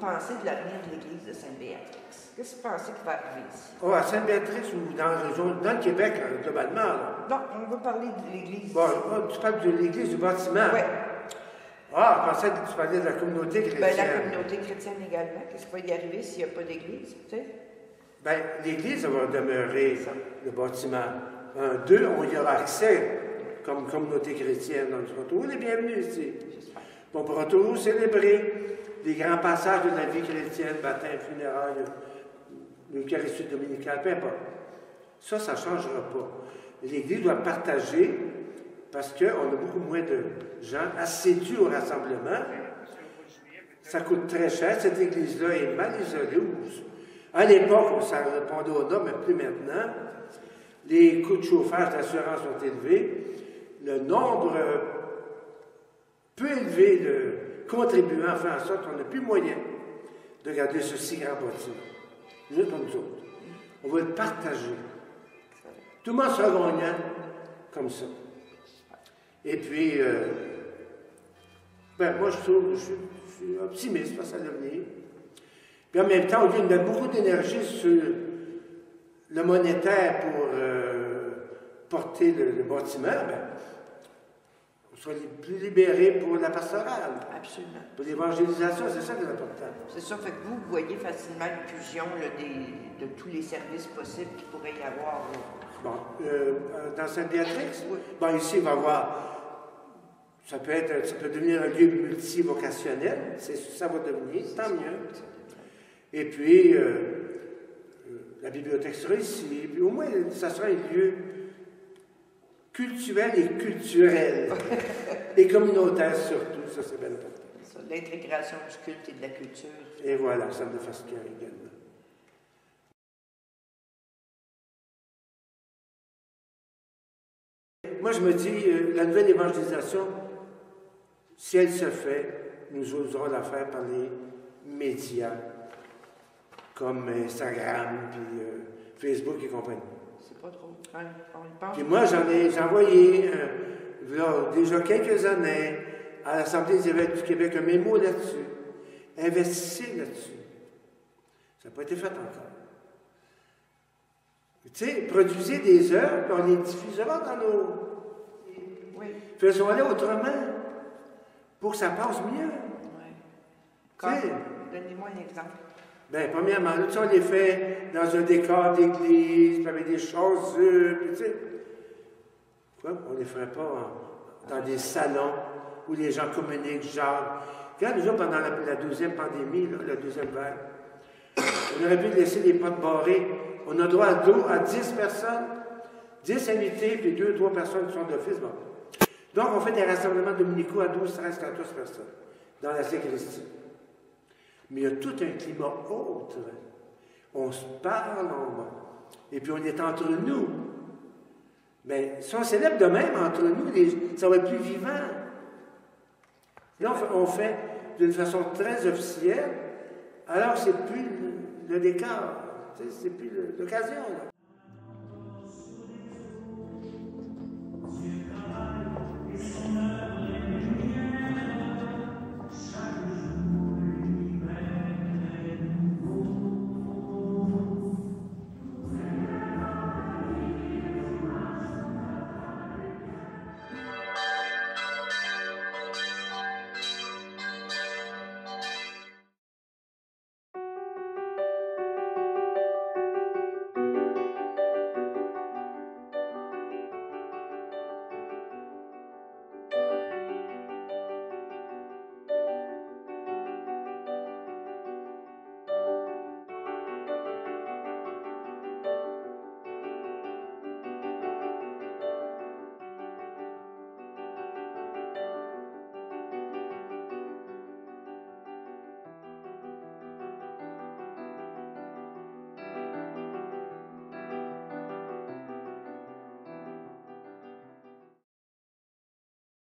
pensez de l'avenir de l'église de Sainte-Béatrix? Qu'est-ce que vous pensez qui va arriver ici? Oh, à Sainte-Béatrix ou dans la région, dans le Québec, globalement, là. Non, on va parler de l'église. Bon, tu parles de l'église, du bâtiment. Oui. Ah, je pensais que tu parlais de la communauté chrétienne. Bien, la communauté chrétienne également. Qu'est-ce qui va y arriver s'il n'y a pas d'église, tu sais? Bien, l'église va demeurer le bâtiment. Deux, on y aura accès comme communauté chrétienne. On sera toujours les bienvenus ici. On pourra toujours célébrer les grands passages de la vie chrétienne, baptême, funérailles, l'Eucharistie dominicale, peu importe. Ça ne changera pas. L'Église doit partager parce qu'on a beaucoup moins de gens assidus au rassemblement. Ça coûte très cher. Cette Église-là est mal isolée. À l'époque, ça répondait aux normes, mais plus maintenant. Les coûts de chauffage d'assurance sont élevés. Le nombre peu élevé de contribuants fait en sorte qu'on n'a plus moyen de garder ce si grand bâtiment. Juste pour nous autres. On va le partager. Tout le monde sera gagnant comme ça. Et puis, moi, je suis optimiste face à l'avenir. Puis en même temps, au lieu de mettre beaucoup d'énergie sur le monétaire pour porter le bâtiment, on soit plus libéré pour la pastorale. Absolument. Pour l'évangélisation, c'est ça qui est important. C'est ça, fait que vous voyez facilement une fusion là, de tous les services possibles qu'il pourrait y avoir. Bon, dans Sainte-Béatrix, oui. Bon, ici, il va y avoir. Ça peut devenir un lieu multivocationnel, ça va devenir, tant mieux. Et puis, la bibliothèque sera ici, puis au moins, ça sera un lieu culturel et culturel, et communautaire surtout, ça c'est bien important. L'intégration du culte et de la culture. Et voilà, ça me fasse cœur également. Moi, je me dis, la nouvelle évangélisation, si elle se fait, nous oserons la faire par les médias, comme Instagram, puis Facebook et compagnie. C'est pas trop. On y pense. Puis moi, j'ai envoyé, déjà quelques années, à l'Assemblée des évêques du Québec, un mémo là-dessus. Investissez là-dessus. Ça n'a pas été fait encore. Tu sais, produisez des œuvres, puis on les diffusera dans nos... Oui. Faisons-les autrement, pour que ça passe mieux. Oui. Donnez-moi un exemple. Bien, premièrement, là, on les fait dans un décor d'église, puis avec des chaussures, puis tu sais. Pourquoi on ne les ferait pas dans des salons où les gens communiquent, genre. Regarde, déjà pendant la deuxième pandémie, là, la deuxième vague, on aurait pu laisser les portes barrées. On a droit à 10 personnes, 10 invités, puis 2 ou 3 personnes qui sont d'office. Bon. Donc, on fait des rassemblements dominicaux à 12, 13, 14 personnes dans la sacristie. Mais il y a tout un climat autre. On se parle, et puis on est entre nous. Bien, si on célèbre de même entre nous, ça va être plus vivant. Là, on fait d'une façon très officielle, alors c'est plus le décor, c'est plus l'occasion.